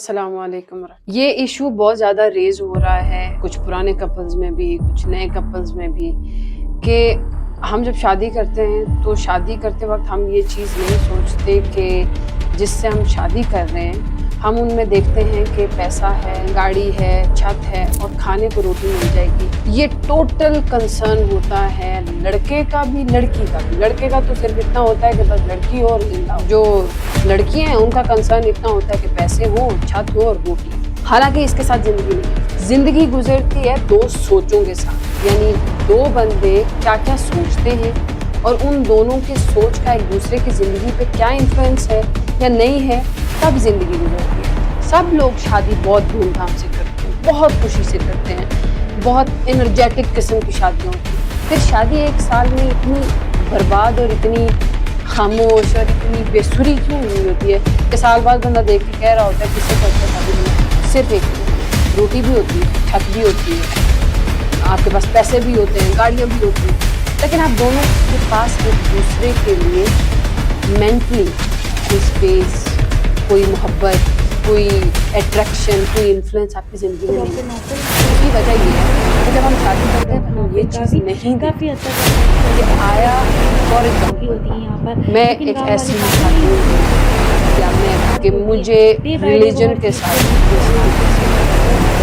अस्सलाम वालेकुम। ये इशू बहुत ज़्यादा रेज हो रहा है कुछ पुराने कपल्स में भी, कुछ नए कपल्स में भी, कि हम जब शादी करते हैं तो शादी करते वक्त हम ये चीज़ नहीं सोचते कि जिससे हम शादी कर रहे हैं हम उनमें देखते हैं कि पैसा है, गाड़ी है, छत है और खाने को रोटी मिल जाएगी। ये टोटल कंसर्न होता है लड़के का भी लड़की का भी। लड़के का तो सिर्फ इतना होता है कि बस लड़की हो और जिंदा हो। जो लड़कियां हैं उनका कंसर्न इतना होता है कि पैसे हो, छत हो और रोटी। हालांकि इसके साथ जिंदगी नहीं, जिंदगी गुजरती है दो सोचों के साथ, यानी दो बंदे क्या क्या सोचते हैं और उन दोनों के सोच का एक दूसरे की ज़िंदगी पे क्या इन्फ्लुएंस है या नहीं है, तब ज़िंदगी गुजरती है। सब लोग शादी बहुत धूमधाम से करते हैं, बहुत खुशी से करते हैं, बहुत एनर्जेटिक किस्म की शादियाँ होती हैं। फिर शादी एक साल में इतनी बर्बाद और इतनी खामोश और इतनी बेसुरी क्यों हुई होती है कि साल बाद बंदा देख के कह रहा होता है किससे करते शादी में। सिर्फ एक रोटी भी होती है, छत भी होती है, आपके पास पैसे भी होते हैं, गाड़ियाँ भी होती हैं, लेकिन आप दोनों के पास एक दूसरे के लिए मेंटली कोई स्पेस, कोई मोहब्बत, कोई अट्रैक्शन, कोई इन्फ्लुएंस आपकी ज़िंदगी में नहीं है। उसकी वजह ये है कि जब हम शादी करते हैं तो हम ये चीज़ नहीं काफ़ी हद तक ये आया। फॉर एग्जाम्पल होती है यहाँ पर। मैं एक ऐसी शादी या मैं कि मुझे रिलीजन के साथ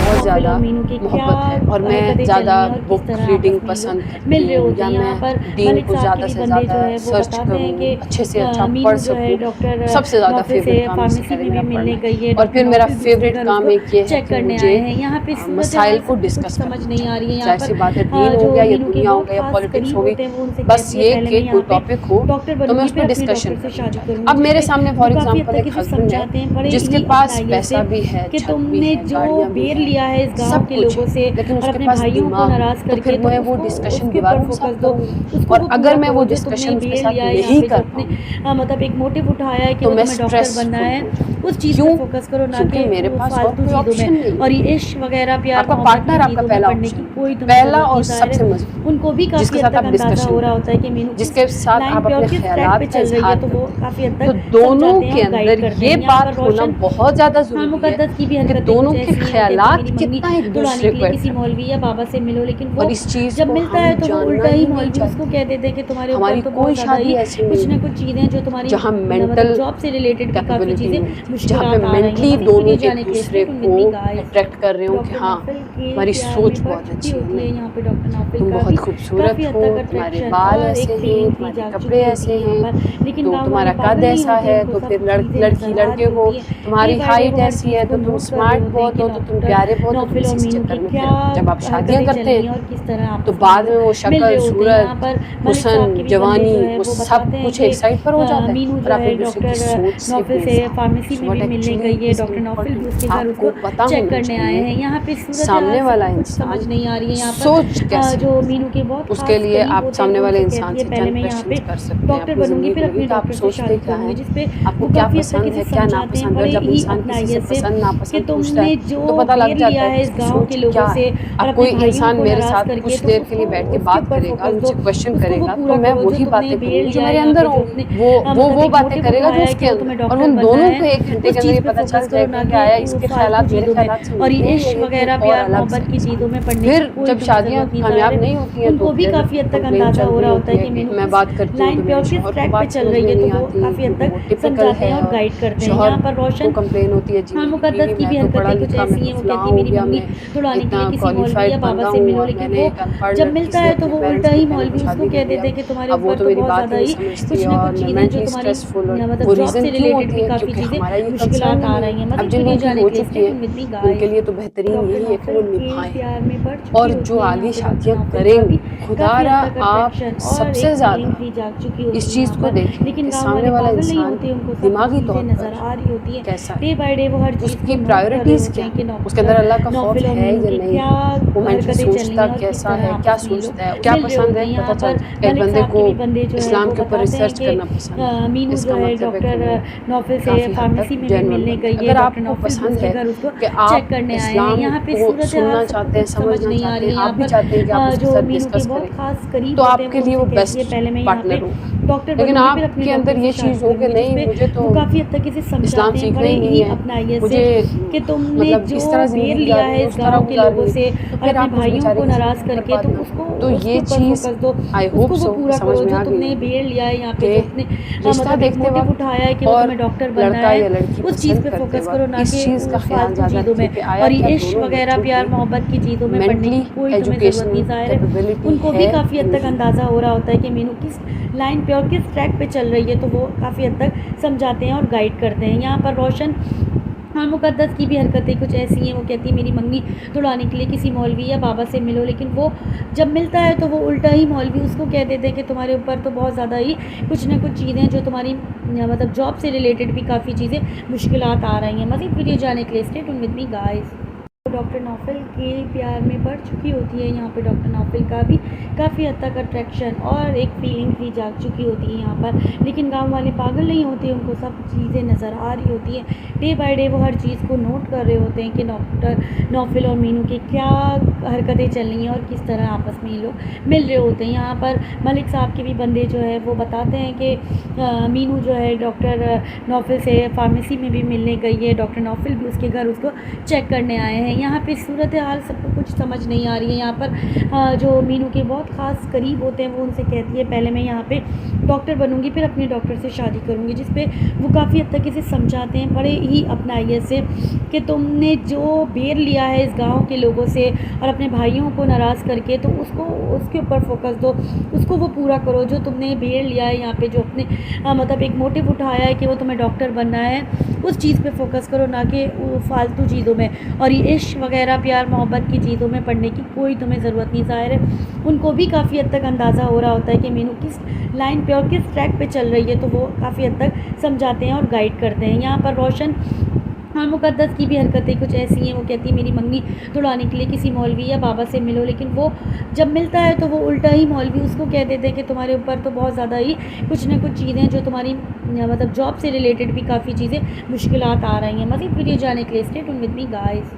बहुत ज़्यादा मोहब्बत है और मैं ज़्यादा बुक रीडिंग पसंद करती हूँ, या मैं दीन को ज़्यादा से ज़्यादा सर्च करूँ, अच्छे से अच्छा पढ़ सकूँ। सबसे ज़्यादा फेवरेट काम इसका है मेरा पढ़ना। और फिर मेरा फेवरेट काम एक ये है कि मुझे मसाइल को डिस्कस समझ नहीं आ रही है। जाहिर सी बात है, दीन हो गया या दुनिया हो गया या पॉलिटिक्स हो गई, बस ये कि कोई टॉपिक हो तो मैं उस पर डिस्कशन करूँ। अब मेरे सामने फॉर एग्जाम्पल एक हस्बैंड है जिसके पास पैसा भी है, छत भी है, गाड़ियाँ भी हैं, लिया है इस गांव के लोगों से, लेकिन और उसके अपने पास भाइयों को नाराज तो करके फिर मैं वो डिस्कशन दीवार को साथ दूँ। और अगर मैं वो डिस्कशन उसके साथ नहीं कर पाऊँ मतलब एक मोटिव उठाया है कि तो मैं तुम्हें डॉक्टर बनना है, उस चीज पे फोकस करो, ना कि मेरे पास और फालतू कोई चीजों ऑप्शन में। नहीं। और ये इश्क वगैरह प्यार आपका मोहब्बत पार्टनर की आपका चीजों में पहला पढ़ने की ऑप्शन, कोई तुम्हें पहला जरूरत और नहीं। सबसे मजबूत, उनको भी काफी जिसके हद साथ तक आप अंदाजा डिस्कशन हो रहा होता है कि मीनू जिसके साथ आप अपने ख्यालात का इजहार तो वो काफी हद तो तक दोनों के अंदर ये बात होना बहुत ज्यादा जरूरी है मुकद्दस की भी कि हरकतें दोनों कुछ के ऐसी हैं, ख्यालात जैसे मेरी कितना मम्मी एक दुलाने दूसरे के को लिए किसी मौलवी या बाबा से मिलो, लेकिन वो और इस चीज जब को मिलता हम है तो वो जानना उल्टा ही ही नहीं मौलवी चाहते। उसको कह देते हैं कि तुम्हारे हमारी ऊपर तो कोई बहुत ज्यादा शादी ही ऐसी कुछ नहीं ना कुछ चीजें जो तुम्हारी जहाँ मतलब मेंटल जॉब से रिलेटेड भी काफी कैपेबिलिटी चीजें जहाँ मुश्किलात पे आ रही मेंटली हैं। दोनों जाने एक के लिए दूसरे को अट्रैक्ट कर रहे हो कि हाँ हमारी सोच बहुत अच्छी है, यहाँ पे डॉक्टर नाफिल तुम का बहुत भी खूबसूरत काफी हद हो, तक तुम्हारे attraction बाल और ऐसे एक हैं, feeling तुम्हारे जाग कपड़े चुकी ऐसे होती है यहाँ हैं, पर। लेकिन तो गाँव तुम्हारा वाले कद पागल नहीं ऐसा होते, है, उनको तो सब फिर चीजें लड़की नजर आ लड़के रही को होती है। तुम्हारी डे बाय डे हाइट वो हर ऐसी चीज है को तो तुम नोट कर स्मार्ट रहे होते हैं बहुत कि हो, तो तुम डॉक्टर प्यारे बहुत हो, नौफिल और इस मीनू चक्कर की में क्या फिर जब आप शादियां हरकतें करते चल रही हैं हैं और किस तरह आप तो बाद में वो मिल रहे शक्ल, होते हैं। यहाँ सूरत, पर मलिक साहब हुस्न, के भी बंदे जवानी जो है वो वो सब बताते हैं कुछ एक साइड पर हो जाता है मीनू और जो आप है एक दूसरे की डॉक्टर सोच से नौफिल से फार्मेसी में भी मिलने गई है, डॉक्टर नौफिल भी उसके घर उसको पता चेक होना करने आए चाहिए हैं। यहाँ पे सूरत सामने वाला कुछ इंसान समझ नहीं आ रही है। यहाँ सोच पर कैसे जो मीनू के बहुत उसके खास लिए करीब आप होते हैं सामने वो वाले उनसे इंसान कहती से है पहले चंद मैं यहाँ पे क्वेश्चंस कर सकते हैं डॉक्टर अपनी बनूंगी, जिंदगी फिर के अपने लिए कि आप डॉक्टर से सोचते शादी क्या करूंगी, हैं, जिसपे आपको वो क्या काफी हद तक पसंद इसे है क्या समझाते हैं नापसंद है। बड़े जब ही इंसान अपना किसी से से पसंद कि नापसंद पूछता तुमने है जो तो पता लग घेर जाता लिया है है कि इस इसकी गांव के सोच लोगों क्या से है। और अब अपने कोई भाइयों इंसान को मेरे नाराज साथ करके, कुछ तो देर के लिए उसको बैठ के उसके बात ऊपर करेगा, फोकस दो, मुझसे क्वेश्चन उसको वो करेगा पूरा तो मैं करो जो वही तुमने बातें बेर करूंगी जो लिया है मेरे यहाँ अंदर पे, जो होंगी, अपने वो मतलब एक बातें मोटिव करेगा जो उठाया है उसके कि वो तुम्हें अंदर, और डॉक्टर उन बनना दोनों है, को एक घंटे उस के अंदर चीज ये पे पता चल फोकस करो, जाएगा ना कि कि आया इसके फालतू ख्यालात मेरे चीजों में। ख्यालात से और मिलते ये हैं इश्क या ये वगैरह कोई और प्यार अलग मोहब्बत से की इंसान चीजों है। में पढ़ने की फिर कोई जब तुम्हें शादियां जरूरत नहीं। कामयाब नहीं होती हैं तो उनको भी फिर काफी हद तक कंप्लेन अंदाजा चल हो रही रहा होती होता है है कि कि मीनू मैं बात करती हूँ लाइन तो पे और मेरे किस शौहर को ट्रैक पे बात चल समझ रही में है, तो नहीं वो आती काफी हद क्योंकि वो तक टिपिकल समझाते है हैं और और गाइड करते हैं। शौहर यहाँ पर को रोशन कंप्लेन होती है जी हाँ मेरी मुकद्दस बीवी की भी मैं तो पढ़ा हरकतें कुछ लिखा मैं ऐसी तो हैं। वो फलां कहती हो मेरी गया, मम्मी मैं दुलाने के इतना लिए किसी मौलवी या क्वालिफाइड बाबा बंदा से हूँ मिलो, और लेकिन मैंने वो एक अनपढ़ जब लड़की मिलता से है तो अपने वो पेरेंट्स उल्टा के ही कहने मौलवी पे उसको शादी कह कर देते लिया। हैं कि तुम्हारे अब वो ऊपर तो तो मेरी बहुत बात ज्यादा ही नहीं ही समझती कुछ ना और कुछ मैं चीजें जो मेंटली तुम्हारी स्ट्रेसफुल और मतलब वो जॉब रीज़न से क्यों रिलेटेड होती भी है काफी क्योंकि चीजें हमारा ये कंसर्न मुश्किलात ही आ नहीं रही हैं। है। अब मतलब जिन दिल्ली लोगों की जाने हो के लिए चुकी इसलिए है मिलनी गाय उनके लिए तो बेहतरीन डॉक्टर यही है कि नौफिल वो के निभाएं। प्यार में बढ़ और चुकी जो होती है आगे यहाँ पे डॉक्टर शादियां नौफिल का भी करेंगी काफी खुदारा हद तक आप अट्रैक्शन और सबसे एक फीलिंग ज़्यादा भी जाग चुकी होती इस है चीज़ यहाँ को पर। देखें लेकिन कि गाँव सामने वाले वाला पागल नहीं इंसान होते, उनको सब दिमागी चीजें तौर नजर पर आ रही होती है। कैसा डे है, बाय डे वो हर चीज उसकी को नोट कर रहे प्रायोरिटीज़ होते क्या हैं कि है, उसके अंदर अल्लाह का खौफ नौफिल और है मीनू या की नहीं क्या है, वो मेंटली हरकतें चल रही सोचता हैं और किस कैसा तरह है, क्या आपस में ये लोग सोचता है, क्या मिल रहे पसंद होते है, हैं। यहाँ पता चल पर जाता है। एक मलिक बंदे साहब को के भी बंदे जो है इस्लाम वो के ऊपर बताते हैं रिसर्च करना पसंद कि है, मीनू इसका जो है मतलब है कि डॉक्टर वो नौफिल से काफ़ी हद फार्मेसी तक में भी जेन्युइन मिलने बंदा है। गई है, अगर डॉक्टर आपको नौफिल भी पसंद उसके है घर उसको कि चेक आप करने आए हैं। इस्लाम यहाँ पे को सूरत सुनना हाल चाहते हैं, सबको समझ समझना नहीं आ चाहते रही हैं, है। आप यहाँ भी चाहते हैं कि आप पर उसके जो साथ मीनू के डिस्कस बहुत करें, खास करीब तो होते हैं आपके वो लिए उनसे वो कहती है बेस्ट पहले मैं यहाँ पे पार्टनर होगा। डॉक्टर लेकिन बनूंगी फिर अपने आपके अंदर डॉक्टर ये से शादी चीज़ हो कि करूंगी, नहीं, जिसपे मुझे तो वो काफ़ी हद तक इसे इस्लाम समझाते हैं सीखना बड़े ही नहीं ही है, अपनाइयत से मुझे कि तुमने मतलब जो इस तरह बेर ज़िंदगी लिया गुजारनी है है, इस उस तरह गाँव के गुजारनी लोगों है, से तो और फिर अपने आप उस भाइयों बेचारे को की नाराज़ ज़िंदगी करके, बर्बाद तो ना उसको करें। तो उसके ये ऊपर चीज़ फोकस दो, आई होप उसको वो सो पूरा समझ करो में जो आ गई तुमने होगी बेर लिया है यहाँ पे, कि जो अपने रिश्ता मतलब एक देखते मोटिव वक़्त उठाया है कि वो और तुम्हें डॉक्टर बनना लड़का है, या लड़की उस चीज़ पसंद पे करते फोकस करो, वक़्त ना इस कि चीज़ का ख़्याल फालतू ज़्यादा चीज़ों रखें में। कि आया और ये क्या इश्क दोनों वगैरह बच्चों प्यार की मोहब्बत की चीज़ों में पढ़ने की मेंटली कोई तुम्हें ज़रूरत नहीं। एजुकेशनल ज़ाहिर है कैपेबिलिटी उनको भी है काफ़ी कि हद तक नहीं। अंदाज़ा हो रहा होता है कि मीनू किस लाइन पे और किस ट्रैक पे चल रही है, तो वो काफ़ी हद तक समझाते हैं और गाइड करते हैं। यहाँ पर रोशन और मुक़द्दस की भी हरकतें कुछ ऐसी हैं। वो कहती है मेरी मंगनी तुड़ाने के लिए किसी मौलवी या बाबा से मिलो, लेकिन वो जब मिलता है तो वो उल्टा ही मौलवी उसको कह देते हैं कि तुम्हारे ऊपर तो बहुत ज़्यादा ही कुछ ना कुछ चीज़ें जो तुम्हारी मतलब जॉब से रिलेटेड भी काफ़ी चीज़ें मुश्किलात आ रही हैं। मज़ीद वीडियो जाने के लिए stay tuned with me guys. Doctor Naufal के प्यार में बढ़ चुकी होती है। यहाँ पे डॉक्टर नौफल का भी काफ़ी हद तक अट्रैक्शन और एक फीलिंग भी जाग चुकी होती है यहाँ पर, लेकिन गांव वाले पागल नहीं होते, उनको सब चीज़ें नज़र आ रही होती हैं। डे बाय डे वो हर चीज़ को नोट कर रहे होते हैं कि डॉक्टर नौफल और मीनू की क्या हरकतें चल रही हैं और किस तरह आपस में ये लोग मिल रहे होते हैं। यहाँ पर मलिक साहब के भी बंदे जो है वो बताते हैं कि मीनू जो है डॉक्टर नौफल से फार्मेसी में भी मिलने गई है, डॉक्टर नौफल भी उसके घर उसको चेक करने आए हैं। यहाँ पे सूरत हाल सबको कुछ समझ नहीं आ रही है। यहाँ पर जो मीनू के बहुत ख़ास करीब होते हैं वो उनसे कहती है पहले मैं यहाँ पे डॉक्टर बनूंगी फिर अपने डॉक्टर से शादी करूंगी, जिस पे वो काफ़ी हद तक इसे समझाते हैं बड़े ही अपनाइयत से कि तुमने जो बेर लिया है इस गाँव के लोगों से और अपने भाइयों को नाराज़ करके, तो उसको उसके ऊपर फोकस दो, उसको वो पूरा करो जो तुमने बेर लिया है यहाँ पे, जो अपने मतलब एक मोटिव उठाया है कि वो तुम्हें डॉक्टर बनना है, उस चीज़ पे फोकस करो, ना कि फालतू चीज़ों में। और ये इश्क वगैरह प्यार मोहब्बत की चीज़ों में पढ़ने की कोई तुम्हें ज़रूरत नहीं। ज़ाहिर है उनको भी काफ़ी हद तक अंदाज़ा हो रहा होता है कि मीनू किस लाइन पे और किस ट्रैक पे चल रही है, तो वो काफ़ी हद तक समझाते हैं और गाइड करते हैं। यहाँ पर रोशन और मुक़द्दस की भी हरकतें कुछ ऐसी हैं। वो कहती है मेरी मंगनी तुड़ाने के लिए किसी मौलवी या बाबा से मिलो, लेकिन वो जब मिलता है तो वो उल्टा ही मौलवी उसको कह देते हैं कि तुम्हारे ऊपर तो बहुत ज़्यादा ही कुछ ना कुछ चीज़ें जो तुम्हारी मतलब जॉब से रिलेटेड भी काफ़ी चीज़ें मुश्किलात आ रही हैं। मज़ीद वीडियो जाने के लिए stay tuned with me guys.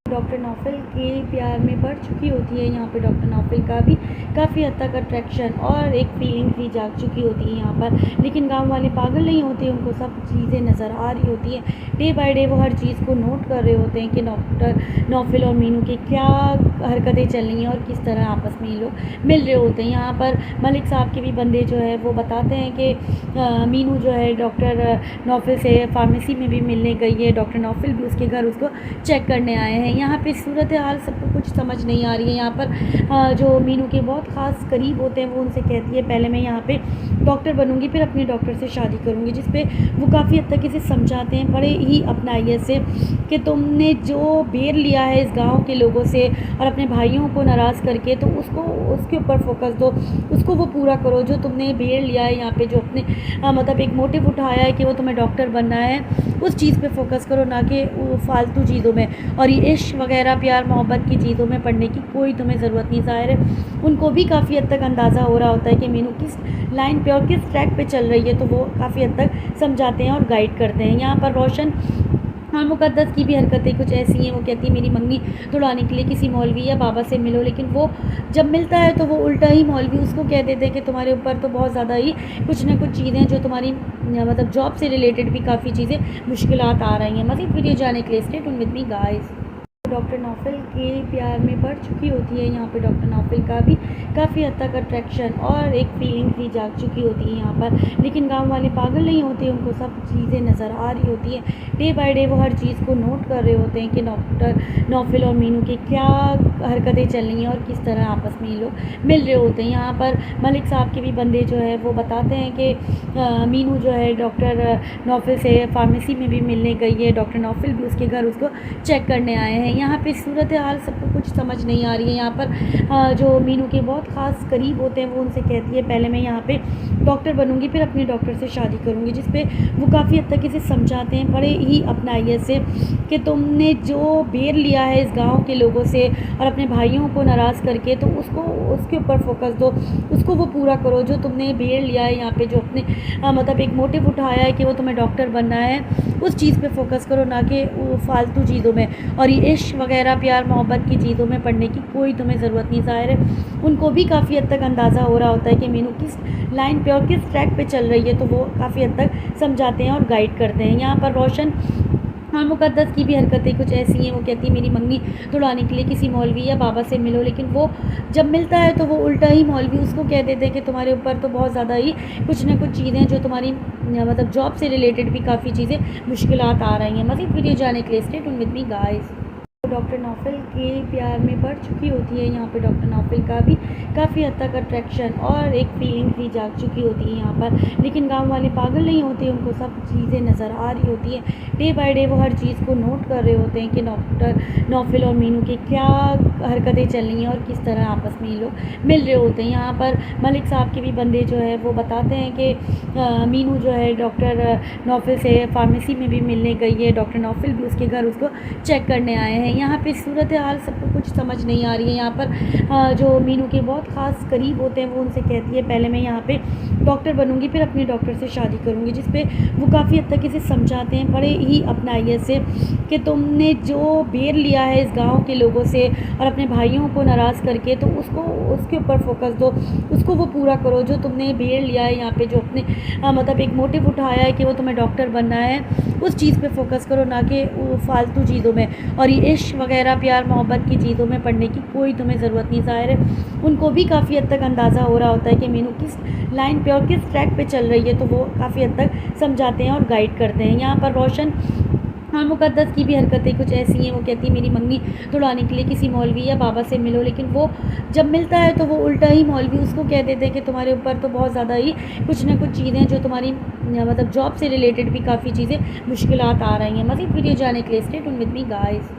Doctor Naufal के प्यार में बढ़ चुकी होती है। यहाँ पे डॉक्टर नौफल का भी काफ़ी हद तक अट्रैक्शन और एक फीलिंग भी जाग चुकी होती है यहाँ पर, लेकिन गांव वाले पागल नहीं होते, उनको सब चीज़ें नज़र आ रही होती हैं। डे बाय डे वो हर चीज़ को नोट कर रहे होते हैं कि डॉक्टर नौफल और मीनू की क्या हरकतें चल रही हैं और किस तरह आपस में ये लोग मिल रहे होते हैं। यहाँ पर मलिक साहब के भी बंदे जो है वो बताते हैं कि मीनू जो है डॉक्टर नौफल से फार्मेसी में भी मिलने गई है, डॉक्टर नौफल भी उसके घर उसको चेक करने आए हैं। यहाँ पे सूरत हाल सबको कुछ समझ नहीं आ रही है। यहाँ पर जो मीनू के बहुत ख़ास करीब होते हैं वो उनसे कहती है पहले मैं यहाँ पे डॉक्टर बनूंगी फिर अपने डॉक्टर से शादी करूंगी, जिस पे वो काफ़ी हद तक इसे समझाते हैं बड़े ही अपनाइयत से कि तुमने जो बेर लिया है इस गाँव के लोगों से और अपने भाइयों को नाराज़ करके, तो उसको उसके ऊपर फोकस दो, उसको वो पूरा करो जो तुमने बेर लिया है यहाँ पे, जो अपने मतलब एक मोटिव उठाया है कि वो तुम्हें डॉक्टर बनना है, उस चीज़ पे फोकस करो, ना कि फालतू चीज़ों में। और ये इश्क वगैरह प्यार मोहब्बत की चीज़ों में पढ़ने की कोई तुम्हें ज़रूरत नहीं। ज़ाहिर है उनको भी काफ़ी हद तक अंदाज़ा हो रहा होता है कि मीनू किस लाइन पे और किस ट्रैक पे चल रही है, तो वो काफ़ी हद तक समझाते हैं और गाइड करते हैं। यहाँ पर रोशन और मुक़द्दस की भी हरकतें कुछ ऐसी हैं। वो कहती है मेरी मंगनी तुड़ाने के लिए किसी मौलवी या बाबा से मिलो, लेकिन वो जब मिलता है तो वो उल्टा ही मौलवी उसको कह देते हैं कि तुम्हारे ऊपर तो बहुत ज़्यादा ही कुछ ना कुछ चीज़ें जो तुम्हारी मतलब जॉब से रिलेटेड भी काफ़ी चीज़ें मुश्किलात आ रही हैं। मज़ीद वीडियो जाने के लिए stay tuned with me guys. Doctor Naufal के प्यार में बढ़ चुकी होती है। यहाँ पे डॉक्टर नौफल का भी काफ़ी हद तक अट्रैक्शन और एक फीलिंग भी जाग चुकी होती है यहाँ पर, लेकिन गांव वाले पागल नहीं होते, उनको सब चीज़ें नज़र आ रही होती हैं। डे बाय डे वो हर चीज़ को नोट कर रहे होते हैं कि डॉक्टर नौफल और मीनू की क्या हरकतें चल रही हैं और किस तरह आपस में ये लोग मिल रहे होते हैं। यहाँ पर मलिक साहब के भी बंदे जो है वो बताते हैं कि मीनू जो है डॉक्टर नौफल से फार्मेसी में भी मिलने गई है, डॉक्टर नौफल भी उसके घर उसको चेक करने आए हैं। यहाँ पे सूरत हाल सबको कुछ समझ नहीं आ रही है। यहाँ पर जो मीनू के बहुत ख़ास करीब होते हैं वो उनसे कहती है पहले मैं यहाँ पे डॉक्टर बनूंगी फिर अपने डॉक्टर से शादी करूंगी, जिस पे वो काफ़ी हद तक इसे समझाते हैं बड़े ही अपनाइयत से कि तुमने जो बेर लिया है इस गाँव के लोगों से और अपने भाइयों को नाराज़ करके, तो उसको उसके ऊपर फोकस दो, उसको वो पूरा करो जो तुमने बेर लिया है यहाँ पे, जो अपने मतलब एक मोटिव उठाया है कि वो तुम्हें डॉक्टर बनना है, उस चीज़ पे फोकस करो, ना कि फालतू चीज़ों में। और ये इश्क इश्क वगैरह प्यार मोहब्बत की चीज़ों में पढ़ने की कोई तुम्हें ज़रूरत नहीं। ज़ाहिर है उनको भी काफ़ी हद तक अंदाज़ा हो रहा होता है कि मीनू किस लाइन पे और किस ट्रैक पे चल रही है, तो वो काफ़ी हद तक समझाते हैं और गाइड करते हैं। यहाँ पर रोशन और मुक़द्दस की भी हरकतें कुछ ऐसी हैं। वो कहती है मेरी मंगनी तुड़वाने के लिए किसी मौलवी या बाबा से मिलो, लेकिन वो जब मिलता है तो वो उल्टा ही मौलवी उसको कह देते हैं कि तुम्हारे ऊपर तो बहुत ज़्यादा ही कुछ ना कुछ चीज़ें जो तुम्हारी मतलब जॉब से रिलेटेड भी काफ़ी चीज़ें मुश्किलात आ रही हैं। मज़ीद वीडियो जाने के लिए stay tuned with me guys. Doctor Naufal के प्यार में पड़ चुकी होती है। यहाँ पे डॉक्टर नौफल का भी काफ़ी हद तक अट्रैक्शन और एक फीलिंग भी जाग चुकी होती है यहाँ पर, लेकिन गांव वाले पागल नहीं होते, उनको सब चीज़ें नज़र आ रही होती हैं। डे बाय डे वो हर चीज़ को नोट कर रहे होते हैं कि डॉक्टर नौफल और मीनू की क्या हरकतें चल रही हैं और किस तरह आपस में ये लोग मिल रहे होते हैं। यहाँ पर मलिक साहब के भी बंदे जो है वो बताते हैं कि मीनू जो है डॉक्टर नौफल से फार्मेसी में भी मिलने गई है, डॉक्टर नौफल भी उसके घर उसको चेक करने आए हैं। यहाँ पे सूरत हाल सबको कुछ समझ नहीं आ रही है। यहाँ पर जो मीनू के बहुत ख़ास करीब होते हैं वो उनसे कहती है पहले मैं यहाँ पे डॉक्टर बनूंगी फिर अपने डॉक्टर से शादी करूंगी, जिस पे वो काफ़ी हद तक इसे समझाते हैं बड़े ही अपनाइए से कि तुमने जो बेर लिया है इस गाँव के लोगों से और अपने भाइयों को नाराज़ करके, तो उसको उसके ऊपर फोकस दो, उसको वो पूरा करो जो तुमने बेर लिया है। यहाँ पे जो अपने मतलब एक मोटिव उठाया है कि वो तुम्हें डॉक्टर बनना है, उस चीज़ पे फोकस करो, ना कि फालतू चीज़ों में और ये इश्क वगैरह प्यार मोहब्बत की चीज़ों में पढ़ने की कोई तुम्हें ज़रूरत नहीं। ज़ाहिर है उनको भी काफ़ी हद तक अंदाज़ा हो रहा होता है कि मीनू किस लाइन पे और किस ट्रैक पे चल रही है, तो वो काफ़ी हद तक समझाते हैं और गाइड करते हैं। यहाँ पर रोशन और मुक़द्दस की भी हरकतें कुछ ऐसी हैं। वो कहती है मेरी मंगनी तुड़वाने के लिए किसी मौलवी या बाबा से मिलो, लेकिन वो जब मिलता है तो वो उल्टा ही मौलवी उसको कह देते हैं कि तुम्हारे ऊपर तो बहुत ज़्यादा ही कुछ ना कुछ चीज़ें जो तुम्हारी मतलब जॉब से रिलेटेड भी काफ़ी चीज़ें मुश्किलात आ रही हैं। मज़ीद वीडियो जाने के लिए stay tuned with me guys.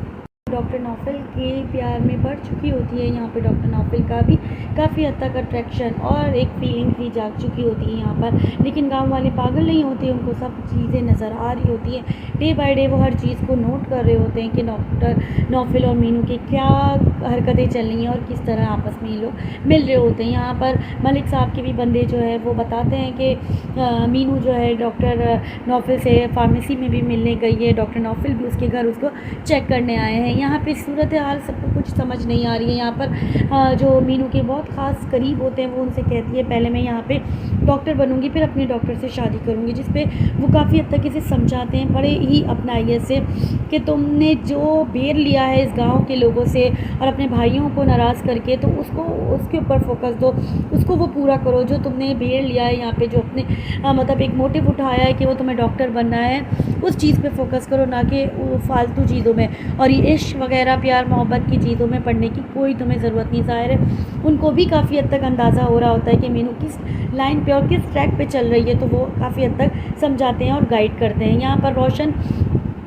Doctor Naufal के प्यार में पड़ चुकी होती है। यहाँ पे डॉक्टर नौफल का भी काफ़ी हद तक अट्रैक्शन और एक फीलिंग भी जाग चुकी होती है यहाँ पर, लेकिन गांव वाले पागल नहीं होते, उनको सब चीज़ें नज़र आ रही होती हैं। डे बाय डे वो हर चीज़ को नोट कर रहे होते हैं कि डॉक्टर नौफल और मीनू की क्या हरकतें चल रही हैं और किस तरह आपस में ये लोग मिल रहे होते हैं। यहाँ पर मलिक साहब के भी बंदे जो है वो बताते हैं कि मीनू जो है डॉक्टर नौफल से फार्मेसी में भी मिलने गई है, डॉक्टर नौफल भी उसके घर उसको चेक करने आए हैं। यहाँ पे सूरत हाल सबको कुछ समझ नहीं आ रही है। यहाँ पर जो मीनू के बहुत ख़ास करीब होते हैं वो उनसे कहती है पहले मैं यहाँ पे डॉक्टर बनूंगी फिर अपने डॉक्टर से शादी करूंगी, जिस पे वो काफ़ी हद तक इसे समझाते हैं बड़े ही अपनाइए से कि तुमने जो बेर लिया है इस गाँव के लोगों से और अपने भाइयों को नाराज़ करके, तो उसको उसके ऊपर फोकस दो, उसको वो पूरा करो जो तुमने बेर लिया है। यहाँ पे जो अपने मतलब एक मोटिव उठाया है कि वो तुम्हें डॉक्टर बनना है, उस चीज़ पे फोकस करो, ना कि फालतू चीज़ों में और ये इश्क वगैरह प्यार मोहब्बत की चीज़ों में पढ़ने की कोई तुम्हें ज़रूरत नहीं। ज़ाहिर है उनको भी काफ़ी हद तक अंदाज़ा हो रहा होता है कि मीनू किस लाइन पे और किस ट्रैक पे चल रही है, तो वो काफ़ी हद तक समझाते हैं और गाइड करते हैं। यहाँ पर रोशन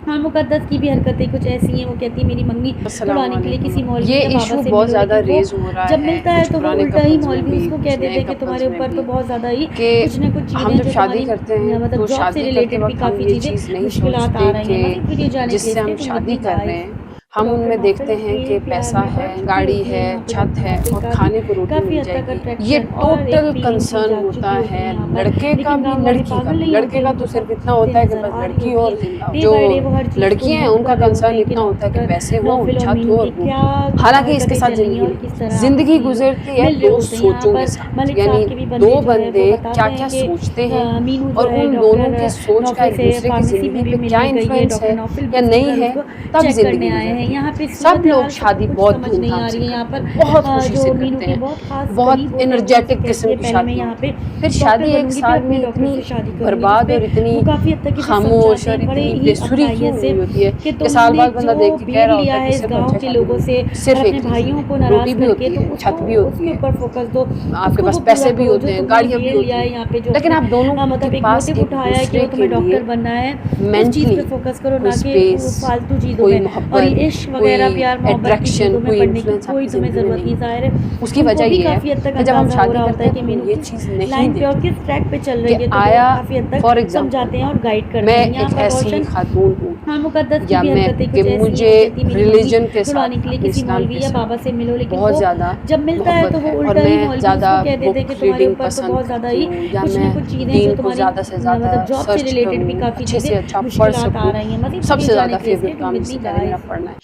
और मुक़द्दस की भी हरकतें कुछ ऐसी हैं। वो कहती है मेरी मंगनी तुड़वाने के लिए किसी मौलवी ये या बाबा इशू से बहुत मिलो, ज़्यादा लेकिन वो रेज हो रहा जब है मिलता है कुछ तो वो पुराने उल्टा ही couples में मौलवी भी, उसको कुछ कह नए देते हैं कि couples तुम्हारे में ऊपर भी, तो बहुत ज़्यादा ही कि कुछ ना कुछ हम चीज़ें जब जो शादी तुम्हारी करते हैं मतलब तो जॉब से शादी करते रिलेटेड भी वक्त हम काफ़ी ये चीज़ें चीज़ नहीं मुश्किलात आ सोचते रही हैं। मज़ीद वीडियो कि जाने के लिए जिससे हम स्टे ट्यून्ड शादी विद मी कर रहे गाइस। हैं हम डॉक्टर उनमें देखते नौफल हैं के कि प्यार पैसा में पड़ है, चुकी गाड़ी होती है। है, यहाँ पे छत डॉक्टर है नौफल और का भी खाने को रोटी काफ़ी मिल हद तक जाएगी। ये अट्रैक्शन और एक टोटल फीलिंग भी कंसर्न जाग होता चुकी होती है है यहाँ पर, लड़के का लेकिन भी गाँव वाले लड़की का पागल भी। नहीं होते, लड़के का उनको तो सिर्फ सब इतना चीज़ें होता है कि नज़र बस आ रही लड़की होती और है। डे जो बाय डे वो हर चीज़ को लड़कियां हैं नोट उनका कर रहे होते कंसर्न हैं कि इतना होता है कि डॉक्टर पैसे हो, नौफल और छत मीनू हो और की वो क्या हो। हालांकि इसके हरकतें साथ चल रही हैं जिंदगी और किस तरह आपस जिंदगी में ये लोग गुजरती है मिल रहे दो होते हैं। यहाँ सोचों के पर साथ, मलिक यानी साहब के भी दो बंदे जो है बंदे वो क्या बताते क्या हैं कि सोचते हैं मीनू और जो है उन दोनों डॉक्टर के सोच का नौफल एक से दूसरे की फार्मेसी में जिंदगी भी पे क्या मिलने गई है, इन्फ्लुएंस डॉक्टर है नौफल भी या उसके नहीं घर है, उसको तब चेक जिंदगी करने आए हैं। गुजरती यहाँ है। पे सब सूरत लोग हाल शादी सबको कुछ बहुत समझ नहीं धूमधाम आ से रही है। यहाँ करते पर हैं, बहुत खुशी जो से मीनू करते के हैं, बहुत खास बहुत करीब होते हैं वो उनसे एनर्जेटिक कहती किस्म है की पहले मैं शादी यहाँ होती पे है। फिर डॉक्टर शादी एक बनूंगी फिर साल अपने में डॉक्टर इतनी से शादी करूंगी, जिस बर्बाद पे और इतनी वो काफ़ी हद तक इसे खामोश समझाते और हैं बड़े इतनी ही बेसुरी क्यों अपनाइए हुई से होती है कि कि साल तुमने बाद बंदा जो देख के कह बेर रहा होता लिया है कि है इस सिर्फ गाँव अच्छा के शादी लोगों नहीं से है, सिर्फ और एक अपने रीजन भाइयों को है, रोटी नाराज़ भी करके, होती तो है, छत उसको भी होती उसके है, ऊपर फोकस दो, आपके उसको पास वो पैसे पूरा भी करो होते जो हैं, तुमने गाड़ियां भी बेर लिया होती है। हैं, यहाँ पे जो लेकिन अपने आप दोनों के मतलब एक पास मोटिव एक उठाया है कि दूसरे वो के तुम्हें लिए डॉक्टर बनना है, उस चीज़ मेंटली पे फोकस करो, कोई ना कि स्पेस, फालतू चीज़ों कोई में और ये मोहब्बत, इश्क कोई वगैरह प्यार मोहब्बत की अट्रैक्शन, चीज़ों में कोई पढ़ने की इन्फ्लुएंस कोई आपकी तुम्हें ज़िंदगी में ज़रूरत नहीं नहीं। है। ज़ाहिर है उसकी उनको वजह भी ये है काफ़ी हद तक कि जब हम अंदाज़ा हो शादी रहा करते होता है हैं कि तो मीनू हम ये किस चीज़ नहीं लाइन पे और देखते किस ट्रैक पे चल कि रही है, तो वो आया काफ़ी हद फॉर तक समझाते एग्जाम्पल हैं और गाइड करते मैं हैं। यहाँ एक पर ऐसी रोशन खातून हूँ और मुक़द्दस की या भी मैं हरकतें कि कुछ ऐसी हैं। मुझे वो कहती है मेरी मंगनी रिलीजन के साथ, तुड़वाने के लिए अपने किसी इस्लाम मौलवी के या साथ बाबा से मिलो, लेकिन बहुत वो ज़्यादा जब मिलता है मोहब्बत तो वो है और उल्टा ही मैं मौलवी ज़्यादा उसको कह देते बुक हैं कि तुम्हारे रीडिंग ऊपर तो पसंद बहुत ज़्यादा करती ही हूँ या कुछ मैं ना कुछ चीज़ें जो दीन को तुम्हारी ज़्यादा से ज़्यादा मतलब जॉब से सर्च रिलेटेड भी करूँ, काफ़ी अच्छे से चीज़ें अच्छा पढ़ मुश्किलात आ सकूँ। रही हैं। मज़ीद सबसे वीडियो जाने ज़्यादा के लिए स्टे फेवरेट ट्यून्ड काम विद इससे मी पहले मेरा गाइस। पढ़ना है।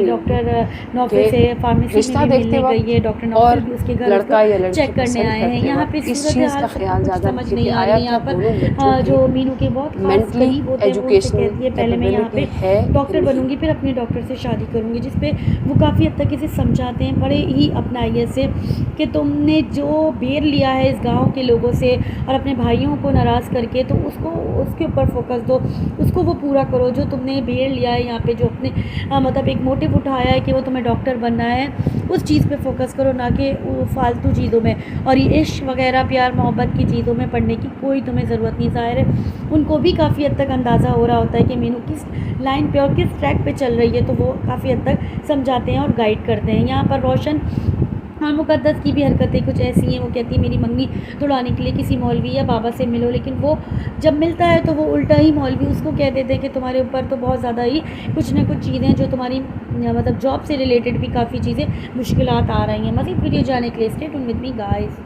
भी डॉक्टर नौफिल कि से फार्मेसी में रिश्ता भी देखते मिलने गई वक्त है, डॉक्टर और नौफिल भी उसके घर लड़का या उसको लड़की चेक करने पसंद आए हैं। करते यहाँ पे वक्त इस सूरत चीज़ हाल का सबको ख्याल कुछ ज़्यादा समझ रखें नहीं कि आ आया रही है। क्या यहाँ पर दोनों बच्चों की जो मीनू के बहुत खास मेंटली करीब होते हैं वो उनसे एजुकेशनल कहती है पहले मैं यहाँ पे कैपेबिलिटी है डॉक्टर कि नहीं। बनूंगी, फिर अपने डॉक्टर से शादी करूंगी, जिस पे वो काफ़ी हद तक इसे समझाते हैं बड़े ही अपनाइए से कि तुमने जो बेर लिया है इस गांव के लोगों से और अपने भाइयों को नाराज़ करके, तो उसको उसके ऊपर फोकस दो, उसको वो पूरा करो जो तुमने बेर लिया है यहाँ पे, जो अपने मतलब एक मोटिव उठाया है कि वो तुम्हें डॉक्टर बनना है, उस चीज़ पे फोकस करो, ना कि वो फालतू चीज़ों में और ये इश्क वगैरह प्यार मोहब्बत की चीज़ों में पढ़ने की कोई तुम्हें ज़रूरत नहीं। ज़ाहिर है उनको भी काफ़ी हद तक अंदाज़ा हो रहा होता है कि मीनू किस लाइन पे और किस ट्रैक पे चल रही है, तो वो काफ़ी हद तक समझाते हैं और गाइड करते हैं। यहाँ पर रोशन और मुक़द्दस की भी हरकतें कुछ ऐसी हैं, वो कहती है मेरी मंगनी तुड़ाने के लिए किसी मौलवी या बाबा से मिलो, लेकिन वो जब मिलता है तो वो उल्टा ही मौलवी उसको कह देते हैं कि तुम्हारे ऊपर तो बहुत ज़्यादा ही कुछ ना कुछ चीज़ें जो तुम्हारी मतलब जॉब से रिलेटेड भी काफ़ी चीज़ें मुश्किलात आ रही हैं। मज़ीद वीडियो जाने के लिए stay tuned with me guys.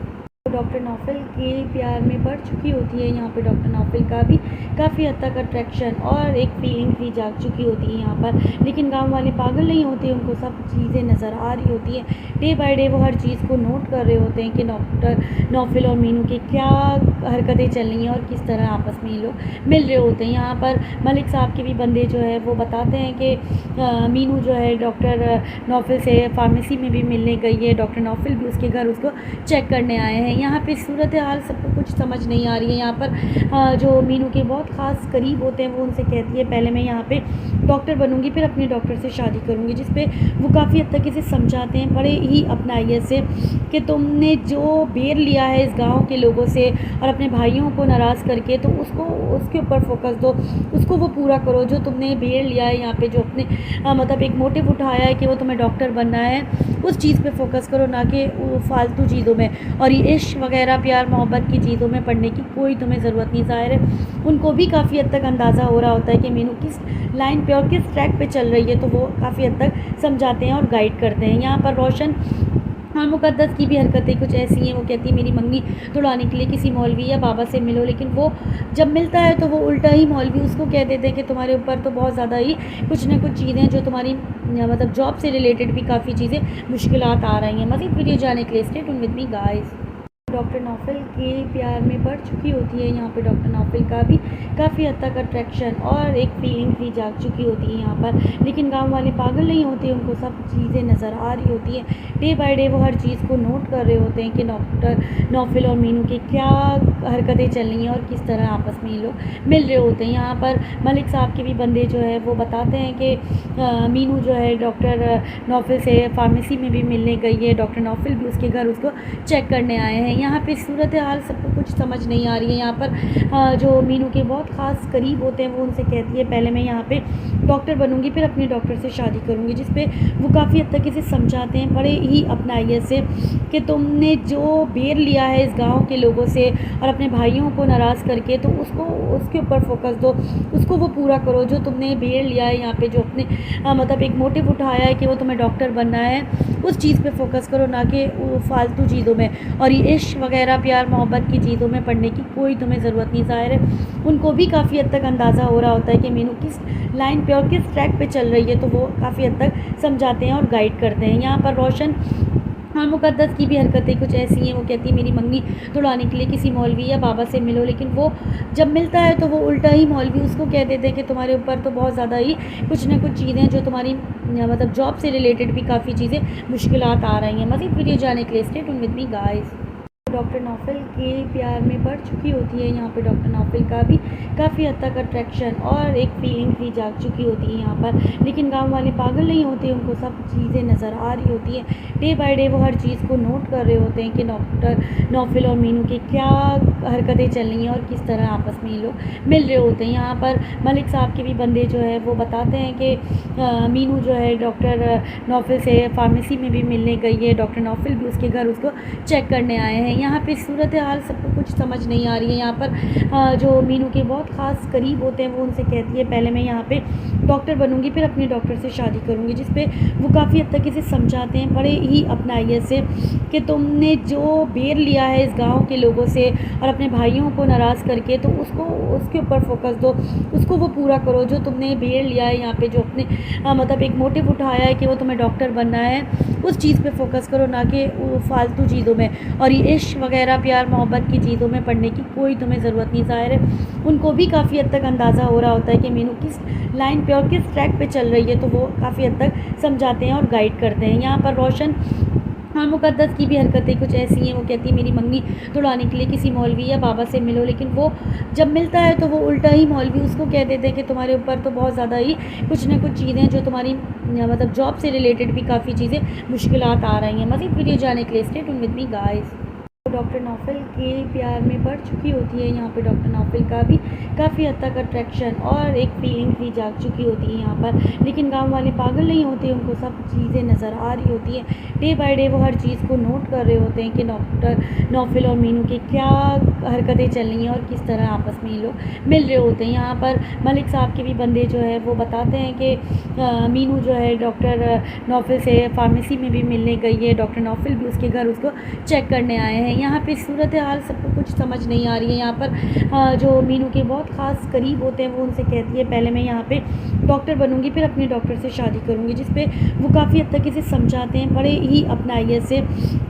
Doctor Naufil के प्यार में पड़ चुकी होती है। यहाँ पे डॉक्टर नौफिल का भी काफ़ी हद तक अट्रैक्शन और एक फीलिंग भी जाग चुकी होती है यहाँ पर, लेकिन गांव वाले पागल नहीं होते, उनको सब चीज़ें नज़र आ रही होती है। डे बाय डे वो हर चीज़ को नोट कर रहे होते हैं कि डॉक्टर नौफिल और मीनू की क्या हरकतें चल रही हैं और किस तरह आपस में ये लोग मिल रहे होते हैं। यहाँ पर मलिक साहब के भी बंदे जो है वो बताते हैं कि मीनू जो है डॉक्टर नौफिल से फार्मेसी में भी मिलने गई है, डॉक्टर नौफिल भी उसके घर उसको चेक करने आए हैं। यहाँ यहाँ पे सूरत हाल सबको कुछ समझ नहीं आ रही है। यहाँ पर जो मीनू के बहुत ख़ास करीब होते हैं वो उनसे कहती है पहले मैं यहाँ पे डॉक्टर बनूंगी, फिर अपने डॉक्टर से शादी करूंगी, जिस पे वो काफ़ी हद तक इसे समझाते हैं बड़े ही अपनाइए से कि तुमने जो बेर लिया है इस गाँव के लोगों से और अपने भाइयों को नाराज़ करके, तो उसको उसके ऊपर फोकस दो, उसको वो पूरा करो जो तुमने बेर लिया है यहाँ पे, जो अपने मतलब एक मोटिव उठाया है कि वो तुम्हें डॉक्टर बनना है, उस चीज़ पे फोकस करो, ना कि फालतू चीज़ों में और ये इश्क वगैरह प्यार मोहब्बत की चीज़ों में पढ़ने की कोई तुम्हें ज़रूरत नहीं। ज़ाहिर है उनको भी काफ़ी हद तक अंदाज़ा हो रहा होता है कि मीनू किस लाइन पे और किस ट्रैक पे चल रही है, तो वो काफ़ी हद तक समझाते हैं और गाइड करते हैं। यहाँ पर रोशन और मुकद्दस की भी हरकतें कुछ ऐसी हैं। वो कहती है मेरी मंगनी तुड़ाने के लिए किसी मौलवी या बाबा से मिलो, लेकिन वो जब मिलता है तो वो उल्टा ही मौलवी उसको कह देते हैं कि तुम्हारे ऊपर तो बहुत ज़्यादा ही कुछ ना कुछ चीज़ें जो तुम्हारी मतलब जॉब से रिलेटेड भी काफ़ी चीज़ें मुश्किलात आ रही हैं। मज़ीद वीडियो जाने के लिए stay tune with me guys. Doctor Naufal के प्यार में बढ़ चुकी होती है। यहाँ पे डॉक्टर नौफल का भी काफ़ी हद तक अट्रैक्शन और एक फीलिंग भी जाग चुकी होती है यहाँ पर, लेकिन गांव वाले पागल नहीं होते, उनको सब चीज़ें नज़र आ रही होती हैं। डे बाय डे वो हर चीज़ को नोट कर रहे होते हैं कि डॉक्टर नौफल और मीनू की क्या हरकतें चल रही हैं और किस तरह आपस में ये लोग मिल रहे होते हैं। यहाँ पर मलिक साहब के भी बंदे जो है वो बताते हैं कि मीनू जो है डॉक्टर नौफल से फार्मेसी में भी मिलने गई है, डॉक्टर नौफल भी उसके घर उसको चेक करने आए हैं। यहाँ पे सूरत हाल सबको कुछ समझ नहीं आ रही है। यहाँ पर जो मीनू के बहुत ख़ास करीब होते हैं वो उनसे कहती है पहले मैं यहाँ पे डॉक्टर बनूंगी, फिर अपने डॉक्टर से शादी करूंगी, जिस पे वो काफ़ी हद तक इसे समझाते हैं बड़े ही अपनाइए से कि तुमने जो बेर लिया है इस गाँव के लोगों से और अपने भाइयों को नाराज़ करके, तो उसको उसके ऊपर फोकस दो, उसको वो पूरा करो जो तुमने बेर लिया है यहाँ पे, जो अपने मतलब एक मोटिव उठाया है कि वो तुम्हें डॉक्टर बनना है, उस चीज़ पे फोकस करो, ना कि फालतू चीज़ों में और ये इश्क वगैरह प्यार मोहब्बत की चीज़ों में पढ़ने की कोई तुम्हें ज़रूरत नहीं। ज़ाहिर है उनको भी काफ़ी हद तक अंदाज़ा हो रहा होता है कि मीनू किस लाइन पे और किस ट्रैक पे चल रही है, तो वो काफ़ी हद तक समझाते हैं और गाइड करते हैं। यहाँ पर रोशन और मुकद्दस की भी हरकतें कुछ ऐसी हैं। वो कहती है मेरी मंगनी तुड़ाने के लिए किसी मौलवी या बाबा से मिलो, लेकिन वो जब मिलता है तो वो उल्टा ही मौलवी उसको कह देते हैं कि तुम्हारे ऊपर तो बहुत ज़्यादा ही कुछ ना कुछ चीज़ें जो तुम्हारी मतलब जॉब से रिलेटेड भी काफ़ी चीज़ें मुश्किलात आ रही हैं। मज़ीद वीडियो जाने के लिए stay tune with me guys. Doctor Naufal के प्यार में बढ़ चुकी होती है। यहाँ पे डॉक्टर नौफल का भी काफ़ी हद तक अट्रैक्शन और एक फीलिंग भी जाग चुकी होती है यहाँ पर, लेकिन गांव वाले पागल नहीं होते, उनको सब चीज़ें नज़र आ रही होती हैं। डे बाय डे वो हर चीज़ को नोट कर रहे होते हैं कि डॉक्टर नौफल और मीनू की क्या हरकतें चल रही हैं और किस तरह आपस में ये लोग मिल रहे होते हैं। यहाँ पर मलिक साहब के भी बंदे जो है वो बताते हैं कि मीनू जो है डॉक्टर नौफल से फार्मेसी में भी मिलने गई है, डॉक्टर नौफल भी उसके घर उसको चेक करने आए हैं। यहाँ पे सूरत हाल सबको कुछ समझ नहीं आ रही है। यहाँ पर जो मीनू के बहुत ख़ास करीब होते हैं वो उनसे कहती है पहले मैं यहाँ पे डॉक्टर बनूंगी, फिर अपने डॉक्टर से शादी करूंगी, जिस पे वो काफ़ी हद तक इसे समझाते हैं बड़े ही अपनाइए से कि तुमने जो बेर लिया है इस गाँव के लोगों से और अपने भाइयों को नाराज़ करके, तो उसको उसके ऊपर फोकस दो, उसको वो पूरा करो जो तुमने बेर लिया है यहाँ पे, जो अपने मतलब एक मोटिव उठाया है कि वो तुम्हें डॉक्टर बनना है, उस चीज़ पे फोकस करो, ना कि फालतू चीज़ों में और ये इश्क वगैरह प्यार मोहब्बत की चीज़ों में पढ़ने की कोई तुम्हें ज़रूरत नहीं। ज़ाहिर है उनको भी काफ़ी हद तक अंदाज़ा हो रहा होता है कि मीनू किस लाइन पे और किस ट्रैक पे चल रही है, तो वो काफ़ी हद तक समझाते हैं और गाइड करते हैं। यहाँ पर रोशन और मुकद्दस की भी हरकतें कुछ ऐसी हैं। वो कहती है मेरी मंगनी तुड़ाने के लिए किसी मौलवी या बाबा से मिलो, लेकिन वो जब मिलता है तो वो उल्टा ही मौलवी उसको कह देते हैं कि तुम्हारे ऊपर तो बहुत ज़्यादा ही कुछ ना कुछ चीज़ें जो तुम्हारी मतलब जॉब से रिलेटेड भी काफ़ी चीज़ें मुश्किलात आ रही हैं। मज़ीद वीडियो जाने के लिए stay tune with me guys. Doctor Naufal के प्यार में बढ़ चुकी होती है। यहाँ पे डॉक्टर नौफल का भी काफ़ी हद तक अट्रैक्शन और एक फीलिंग भी जाग चुकी होती है यहाँ पर, लेकिन गांव वाले पागल नहीं होते, उनको सब चीज़ें नज़र आ रही होती हैं। डे बाय डे वो हर चीज़ को नोट कर रहे होते हैं कि डॉक्टर नौफल और मीनू की क्या हरकतें चल रही हैं और किस तरह आपस में ये लोग मिल रहे होते हैं। यहाँ पर मलिक साहब के भी बंदे जो है वो बताते हैं कि मीनू जो है डॉक्टर नौफल से फार्मेसी में भी मिलने गई है, डॉक्टर नौफल भी उसके घर उसको चेक करने आए हैं। यहाँ पे सूरत हाल सबको कुछ समझ नहीं आ रही है। यहाँ पर जो मीनू के बहुत ख़ास करीब होते हैं वो उनसे कहती है पहले मैं यहाँ पे डॉक्टर बनूंगी, फिर अपने डॉक्टर से शादी करूंगी, जिस पे वो काफ़ी हद तक इसे समझाते हैं बड़े ही अपनाइए से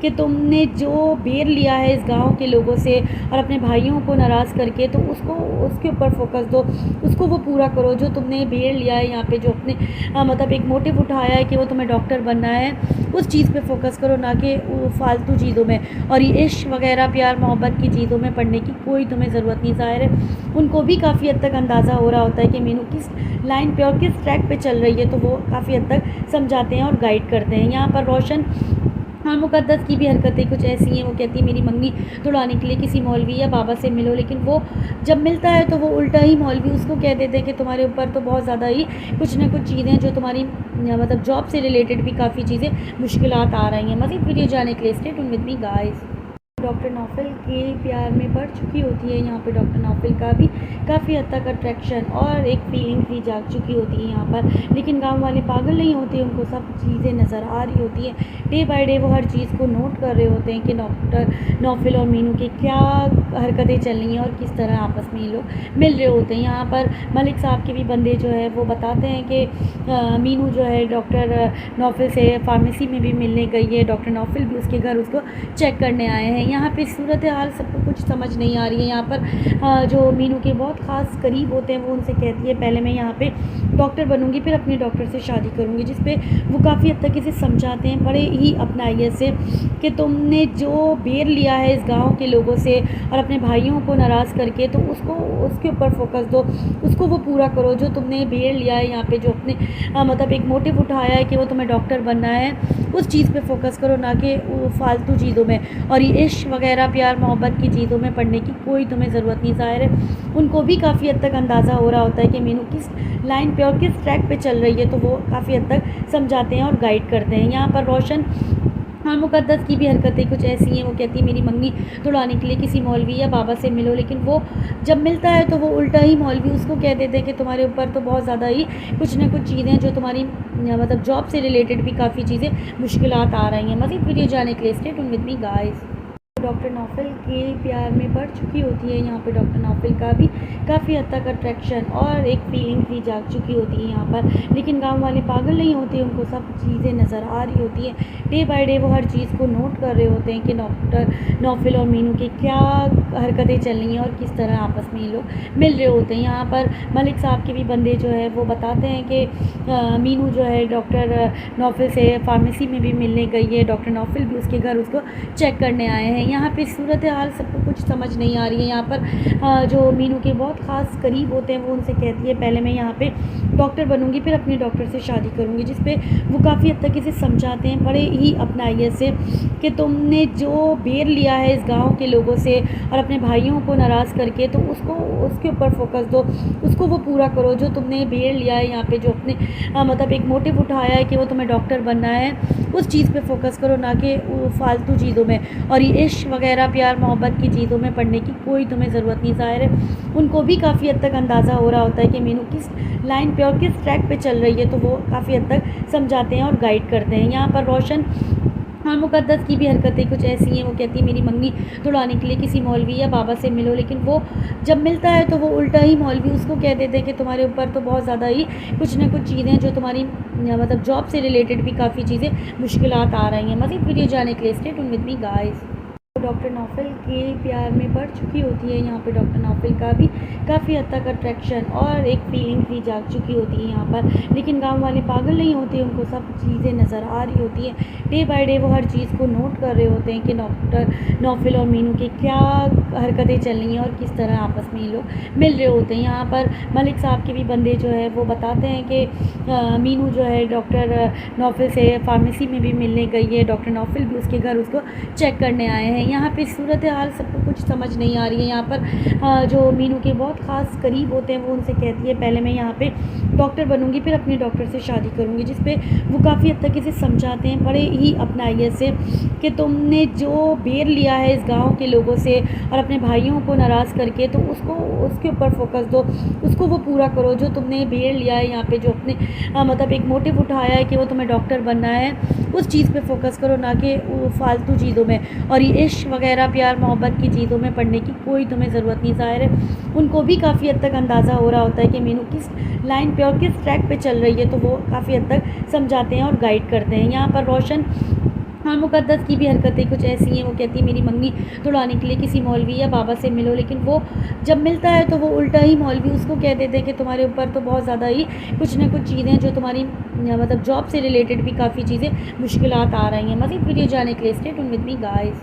कि तुमने जो बेर लिया है इस गाँव के लोगों से और अपने भाइयों को नाराज़ करके, तो उसको उसके ऊपर फोकस दो, उसको वो पूरा करो जो तुमने बेर लिया है यहाँ पे, जो अपने मतलब एक मोटिव उठाया है कि वो तुम्हें डॉक्टर बनना है, उस चीज़ पे फोकस करो, ना कि फालतू चीज़ों में और ये इश्क इश्क वगैरह प्यार मोहब्बत की चीज़ों में पढ़ने की कोई तुम्हें ज़रूरत नहीं। ज़ाहिर है उनको भी काफ़ी हद तक अंदाज़ा हो रहा होता है कि मीनू किस लाइन पे और किस ट्रैक पे चल रही है, तो वो काफ़ी हद तक समझाते हैं और गाइड करते हैं। यहाँ पर रोशन और मुक़द्दस की भी हरकतें कुछ ऐसी हैं। वो कहती है मेरी मंगनी तुड़ाने के लिए किसी मौलवी या बाबा से मिलो, लेकिन वो जब मिलता है तो वो उल्टा ही मौलवी उसको कह देते हैं कि तुम्हारे ऊपर तो बहुत ज़्यादा ही कुछ ना कुछ चीज़ें जो तुम्हारी मतलब जॉब से रिलेटेड भी काफ़ी चीज़ें मुश्किलात आ रही हैं। मज़ीद वीडियो जाने के लिए stay tuned with me guys. Doctor Naufal के प्यार में पड़ चुकी होती है। यहाँ पे डॉक्टर नौफल का भी काफ़ी हद तक अट्रैक्शन और एक फीलिंग भी जाग चुकी होती है यहाँ पर, लेकिन गांव वाले पागल नहीं होते, उनको सब चीज़ें नज़र आ रही होती हैं। डे बाय डे वो हर चीज़ को नोट कर रहे होते हैं कि डॉक्टर नौफल और मीनू की क्या हरकतें चल रही हैं और किस तरह आपस में ये लोग मिल रहे होते हैं। यहाँ पर मलिक साहब के भी बंदे जो है वो बताते हैं कि मीनू जो है डॉक्टर नौफल से फार्मेसी में भी मिलने गई है, डॉक्टर नौफल भी उसके घर उसको चेक करने आए हैं। यहाँ पे सूरत हाल सबको कुछ समझ नहीं आ रही है। यहाँ पर जो मीनू के बहुत ख़ास करीब होते हैं वो उनसे कहती है पहले मैं यहाँ पे डॉक्टर बनूंगी फिर अपने डॉक्टर से शादी करूंगी, जिस पे वो काफ़ी हद तक इसे समझाते हैं बड़े ही अपनाइए से कि तुमने जो बेर लिया है इस गाँव के लोगों से और अपने भाइयों को नाराज़ करके, तो उसको उसके ऊपर फोकस दो, उसको वो पूरा करो जो तुमने बेर लिया है। यहाँ पे जो अपने मतलब एक मोटिव उठाया है कि वो तुम्हें डॉक्टर बनना है, उस चीज़ पे फोकस करो, ना कि फालतू चीज़ों में और ये इश्क वगैरह प्यार मोहब्बत की चीज़ों में पढ़ने की कोई तुम्हें ज़रूरत नहीं। ज़ाहिर है उनको भी काफ़ी हद तक अंदाज़ा हो रहा होता है कि मीनू किस लाइन पे और किस ट्रैक पे चल रही है, तो वो काफ़ी हद तक समझाते हैं और गाइड करते हैं। यहाँ पर रोशन और मुक़द्दस की भी हरकतें कुछ ऐसी हैं। वो कहती है मेरी मंगनी तुड़ाने के लिए किसी मौलवी या बाबा से मिलो, लेकिन वो जब मिलता है तो वो उल्टा ही मौलवी उसको कह देते हैं कि तुम्हारे ऊपर तो बहुत ज़्यादा ही कुछ ना कुछ चीज़ें जो तुम्हारी मतलब जॉब से रिलेटेड भी काफ़ी चीज़ें मुश्किलात आ रही हैं। मज़ीद वीडियो जाने के लिए stay tuned with me guys. Doctor Naufal के प्यार में पड़ चुकी होती है। यहाँ पे डॉक्टर नौफल का भी काफ़ी हद तक अट्रैक्शन और एक फीलिंग भी जाग चुकी होती है यहाँ पर, लेकिन गांव वाले पागल नहीं होते, उनको सब चीज़ें नज़र आ रही होती हैं। डे बाय डे वो हर चीज़ को नोट कर रहे होते हैं कि डॉक्टर नौफल और मीनू की क्या हरकतें चल रही हैं और किस तरह आपस में ये लोग मिल रहे होते हैं। यहाँ पर मलिक साहब के भी बंदे जो है वो बताते हैं कि मीनू जो है डॉक्टर नौफल से फार्मेसी में भी मिलने गई है, डॉक्टर नौफल भी उसके घर उसको चेक करने आए हैं। यहाँ पे सूरत हाल सबको कुछ समझ नहीं आ रही है। यहाँ पर जो मीनू के बहुत ख़ास करीब होते हैं वो उनसे कहती है पहले मैं यहाँ पे डॉक्टर बनूंगी फिर अपने डॉक्टर से शादी करूंगी, जिस पे वो काफ़ी हद तक इसे समझाते हैं बड़े ही अपनाइए से कि तुमने जो बेर लिया है इस गाँव के लोगों से और अपने भाइयों को नाराज़ करके, तो उसको उसके ऊपर फोकस दो, उसको वो पूरा करो जो तुमने बेर लिया है। यहाँ पे जो अपने मतलब एक मोटिव उठाया है कि वो तुम्हें डॉक्टर बनना है, उस चीज़ पे फोकस करो, ना कि फालतू चीज़ों में और ये इश्क वगैरह प्यार मोहब्बत की चीज़ों में पढ़ने की कोई तुम्हें ज़रूरत नहीं। ज़ाहिर है उनको भी काफ़ी हद तक अंदाज़ा हो रहा होता है कि मीनू किस लाइन पे और किस ट्रैक पे चल रही है, तो वो काफ़ी हद तक समझाते हैं और गाइड करते हैं। यहाँ पर रोशन और मुक़द्दस की भी हरकतें कुछ ऐसी हैं। वो कहती है मेरी मंगनी तुड़ाने के लिए किसी मौलवी या बाबा से मिलो, लेकिन वो जब मिलता है तो वो उल्टा ही मौलवी उसको कह देते हैं कि तुम्हारे ऊपर तो बहुत ज़्यादा ही कुछ ना कुछ चीज़ें जो तुम्हारी मतलब जॉब से रिलेटेड भी काफ़ी चीज़ें मुश्किलात आ रही हैं। मज़ीद वीडियो जाने के लिए stay tuned with me guys. Doctor Naufal के प्यार में पड़ चुकी होती है। यहाँ पे डॉक्टर नौफल का भी काफ़ी हद तक अट्रैक्शन और एक फीलिंग भी जाग चुकी होती है यहाँ पर, लेकिन गांव वाले पागल नहीं होते, उनको सब चीज़ें नज़र आ रही होती हैं। डे बाय डे वो हर चीज़ को नोट कर रहे होते हैं कि डॉक्टर नौफल और मीनू की क्या हरकतें चल रही हैं और किस तरह आपस में ये लोग मिल रहे होते हैं। यहाँ पर मलिक साहब के भी बंदे जो है वो बताते हैं कि मीनू जो है डॉक्टर नौफल से फार्मेसी में भी मिलने गई है, डॉक्टर नौफल भी उसके घर उसको चेक करने आए हैं। यहाँ पे सूरत हाल सबको कुछ समझ नहीं आ रही है। यहाँ पर जो मीनू के बहुत ख़ास करीब होते हैं वो उनसे कहती है पहले मैं यहाँ पे डॉक्टर बनूंगी फिर अपने डॉक्टर से शादी करूंगी, जिस पे वो काफ़ी हद तक इसे समझाते हैं बड़े ही अपनाइए से कि तुमने जो बेर लिया है इस गाँव के लोगों से और अपने भाइयों को नाराज़ करके, तो उसको उसके ऊपर फोकस दो, उसको वो पूरा करो जो तुमने बेर लिया है। यहाँ पे जो अपने मतलब एक मोटिव उठाया है कि वो तुम्हें डॉक्टर बनना है, उस चीज़ पे फोकस करो, ना कि फालतू चीज़ों में और ये इश्क वगैरह प्यार मोहब्बत की चीज़ों में पढ़ने की कोई तुम्हें ज़रूरत नहीं। ज़ाहिर है उनको भी काफ़ी हद तक अंदाज़ा हो रहा होता है कि मीनू किस लाइन पे और किस ट्रैक पे चल रही है, तो वो काफ़ी हद तक समझाते हैं और गाइड करते हैं। यहाँ पर रोशन और मुक़द्दस की भी हरकतें कुछ ऐसी हैं। वो कहती है मेरी मंगनी तुड़ाने के लिए किसी मौलवी या बाबा से मिलो, लेकिन वो जब मिलता है तो वो उल्टा ही मौलवी उसको कह देते हैं कि तुम्हारे ऊपर तो बहुत ज़्यादा ही कुछ ना कुछ चीज़ें जो तुम्हारी मतलब जॉब से रिलेटेड भी काफ़ी चीज़ें मुश्किलात आ रही हैं। मज़ीद वीडियो जाने के लिए stay tuned with me guys.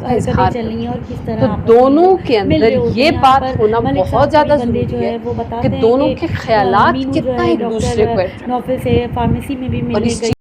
का हरकतें इजहार चल रही हैं और किस तो तरह आपस में दोनों वो के मिल अंदर रहे होते ये हैं। यहाँ बात पर होना मलिक बहुत साहब ज़्यादा कभी बंदे जो ज़रूरी है है वो कि बताते हैं दोनों कि के ख़यालात मीनू जो कितना है एक दूसरे को डॉक्टर अट्रैक्ट नौफल से फार्मेसी में भी और मिलने इस गई